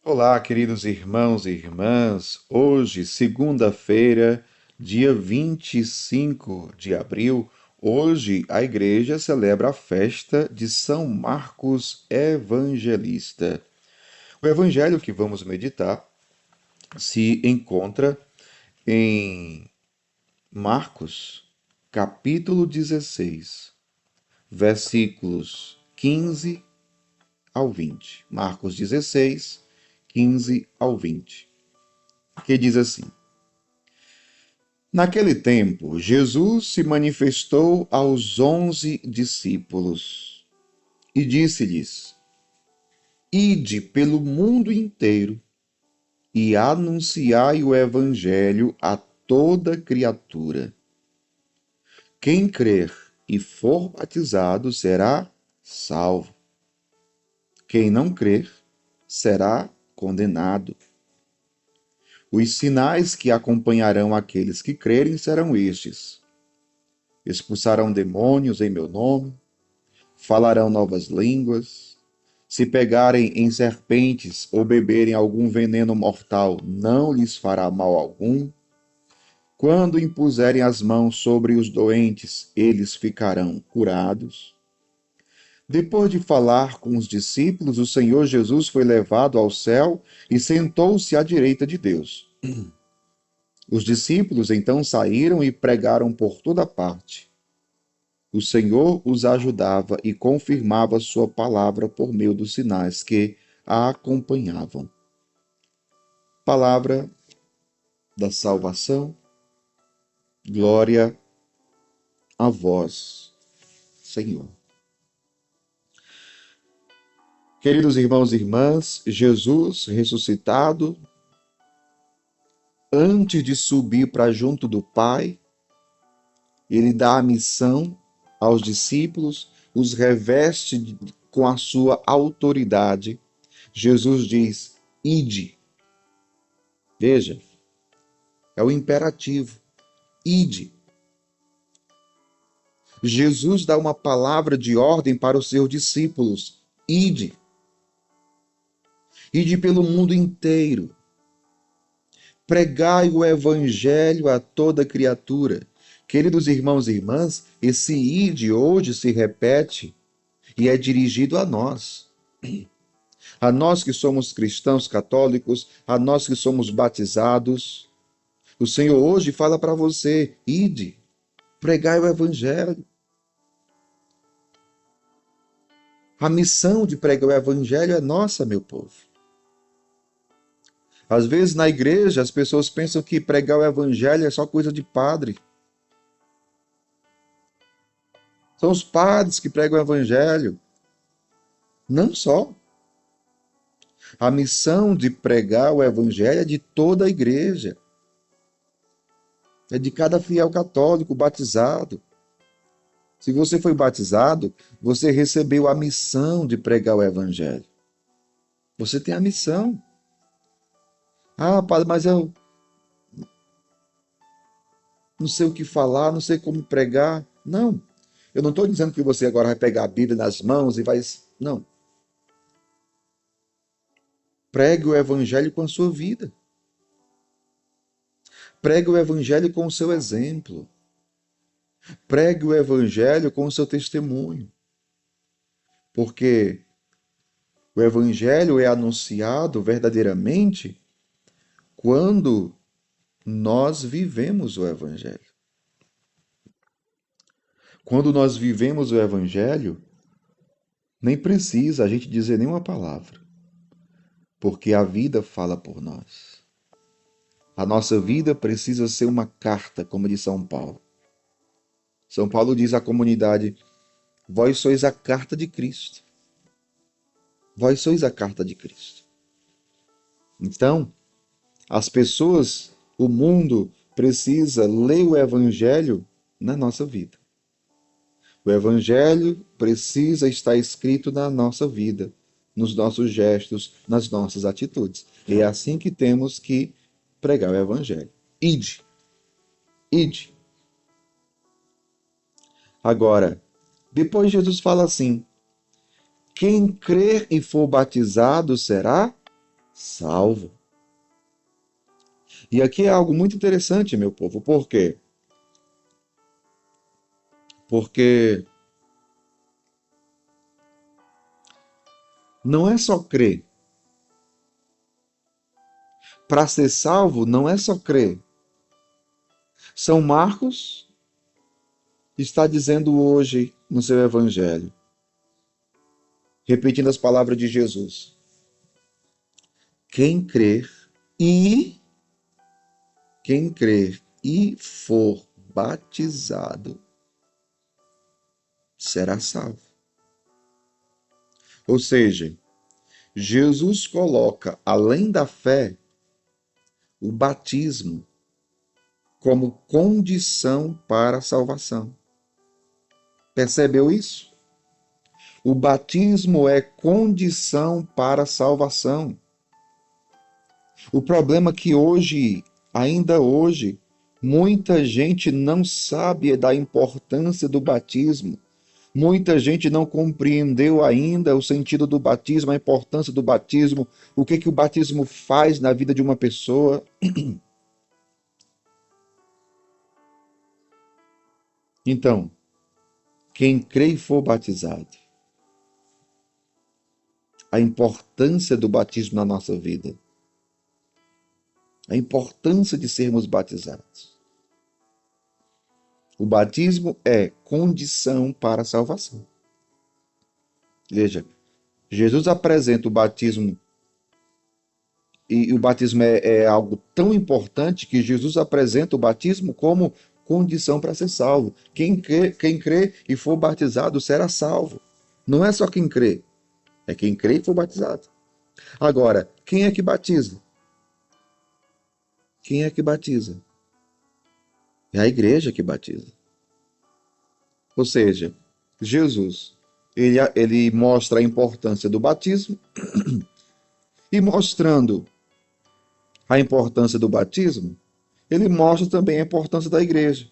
Olá, queridos irmãos e irmãs. Hoje, segunda-feira, dia 25 de abril, hoje a igreja celebra a festa de São Marcos Evangelista. O evangelho que vamos meditar se encontra em Marcos, capítulo 16, versículos 15 ao 20. Marcos 16, 15 ao 20, que diz assim: Naquele tempo, Jesus se manifestou aos 11 discípulos e disse-lhes: Ide pelo mundo inteiro e anunciai o Evangelho a toda criatura. Quem crer e for batizado será salvo. Quem não crer será condenado. Os sinais que acompanharão aqueles que crerem serão estes: expulsarão demônios em meu nome, falarão novas línguas, se pegarem em serpentes ou beberem algum veneno mortal, não lhes fará mal algum. Quando impuserem as mãos sobre os doentes, eles ficarão curados. Depois de falar com os discípulos, o Senhor Jesus foi levado ao céu e sentou-se à direita de Deus. Os discípulos então saíram e pregaram por toda parte. O Senhor os ajudava e confirmava sua palavra por meio dos sinais que a acompanhavam. Palavra da salvação, glória a vós, Senhor. Queridos irmãos e irmãs, Jesus ressuscitado, antes de subir para junto do Pai, ele dá a missão aos discípulos, os reveste com a sua autoridade. Jesus diz: ide. Veja, é o imperativo. Ide. Jesus dá uma palavra de ordem para os seus discípulos. Ide. Ide pelo mundo inteiro. Pregai o evangelho a toda criatura. Queridos irmãos e irmãs, esse ide hoje se repete e é dirigido a nós. A nós que somos cristãos católicos, a nós que somos batizados. O Senhor hoje fala para você: ide, pregai o evangelho. A missão de pregar o evangelho é nossa, meu povo. Às vezes na igreja as pessoas pensam que pregar o evangelho é só coisa de padre. São os padres que pregam o evangelho. Não só. A missão de pregar o evangelho é de toda a igreja. É de cada fiel católico batizado. Se você foi batizado, você recebeu a missão de pregar o evangelho. Você tem a missão. Ah, padre, mas eu não sei o que falar, não sei como pregar. Não. Eu não estou dizendo que você agora vai pegar a Bíblia nas mãos e vai. Não. Pregue o evangelho com a sua vida. Pregue o evangelho com o seu exemplo. Pregue o evangelho com o seu testemunho. Porque o evangelho é anunciado verdadeiramente quando nós vivemos o evangelho. Quando nós vivemos o evangelho, nem precisa a gente dizer nenhuma palavra, porque a vida fala por nós. A nossa vida precisa ser uma carta, como diz São Paulo. São Paulo diz à comunidade: vós sois a carta de Cristo. Vós sois a carta de Cristo. Então, as pessoas, o mundo, precisa ler o Evangelho na nossa vida. O Evangelho precisa estar escrito na nossa vida, nos nossos gestos, nas nossas atitudes. E é assim que temos que pregar o Evangelho. Ide. Ide. Agora, depois Jesus fala assim: quem crer e for batizado será salvo. E aqui é algo muito interessante, meu povo. Por quê? Porque não é só crer. Para ser salvo, não é só crer. São Marcos está dizendo hoje no seu evangelho, repetindo as palavras de Jesus: quem crer e quem crer e for batizado será salvo. Ou seja, Jesus coloca, além da fé, o batismo como condição para a salvação. Percebeu isso? O batismo é condição para a salvação. O problema é que hoje, ainda hoje, muita gente não sabe da importância do batismo. Muita gente não compreendeu ainda o sentido do batismo, a importância do batismo, o que o batismo faz na vida de uma pessoa. Então, quem crê e for batizado, a importância do batismo na nossa vida, a importância de sermos batizados. O batismo é condição para a salvação. Veja, Jesus apresenta o batismo, e o batismo é algo tão importante que Jesus apresenta o batismo como condição para ser salvo. Quem crê e for batizado será salvo. Não é só quem crê, é quem crê e for batizado. Agora, quem é que batiza? Quem é que batiza? É a igreja que batiza. Ou seja, Jesus, ele mostra a importância do batismo e mostrando a importância do batismo, ele mostra também a importância da igreja,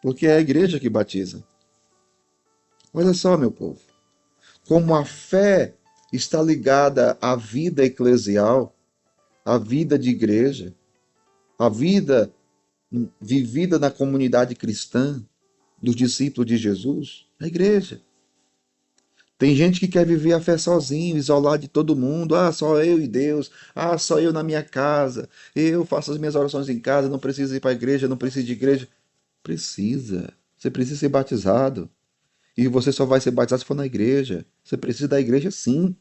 porque é a igreja que batiza. Olha só, meu povo, como a fé está ligada à vida eclesial, à vida de igreja, à vida vivida na comunidade cristã, dos discípulos de Jesus, a igreja. Tem gente que quer viver a fé sozinho, isolado de todo mundo. Ah, só eu e Deus. Ah, só eu na minha casa. Eu faço as minhas orações em casa, não preciso ir para a igreja, não preciso de igreja. Precisa. Você precisa ser batizado. E você só vai ser batizado se for na igreja. Você precisa da igreja sim.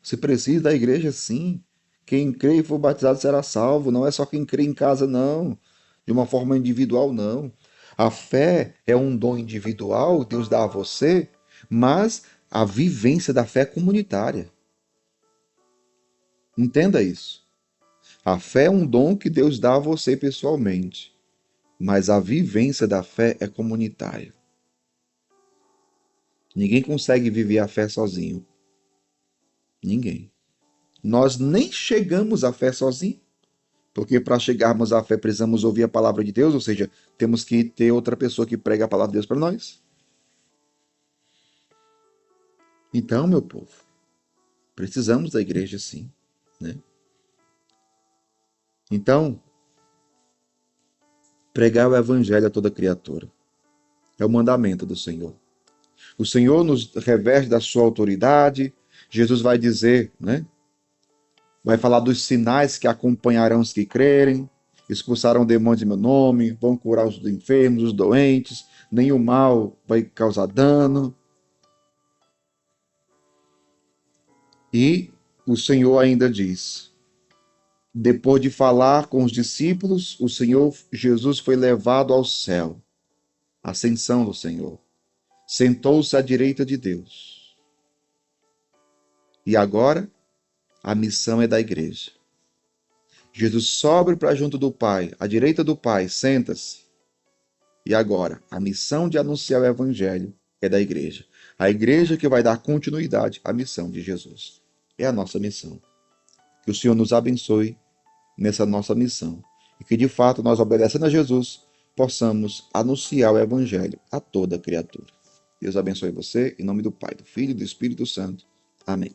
Você precisa da igreja sim. Quem crê e for batizado será salvo. Não é só quem crê em casa, não. De uma forma individual, não. A fé é um dom individual, Deus dá a você, mas a vivência da fé é comunitária. Entenda isso. A fé é um dom que Deus dá a você pessoalmente, mas a vivência da fé é comunitária. Ninguém consegue viver a fé sozinho. Ninguém. Nós nem chegamos à fé sozinho, porque para chegarmos à fé precisamos ouvir a palavra de Deus, ou seja, temos que ter outra pessoa que prega a palavra de Deus para nós. Então, meu povo, precisamos da igreja sim, né? Então, pregar o evangelho a toda criatura é o mandamento do Senhor. O Senhor nos reveste da sua autoridade. Jesus vai dizer, né? Vai falar dos sinais que acompanharão os que crerem, expulsarão demônios em meu nome, vão curar os enfermos, os doentes, nenhum mal vai causar dano. E o Senhor ainda diz: depois de falar com os discípulos, o Senhor Jesus foi levado ao céu, ascensão do Senhor. Sentou-se à direita de Deus. E agora, a missão é da igreja. Jesus sobe para junto do Pai, à direita do Pai, senta-se. E agora, a missão de anunciar o Evangelho é da igreja. A igreja que vai dar continuidade à missão de Jesus. É a nossa missão. Que o Senhor nos abençoe nessa nossa missão. E que, de fato, nós, obedecendo a Jesus, possamos anunciar o Evangelho a toda criatura. Deus abençoe você, em nome do Pai, do Filho e do Espírito Santo. Amém.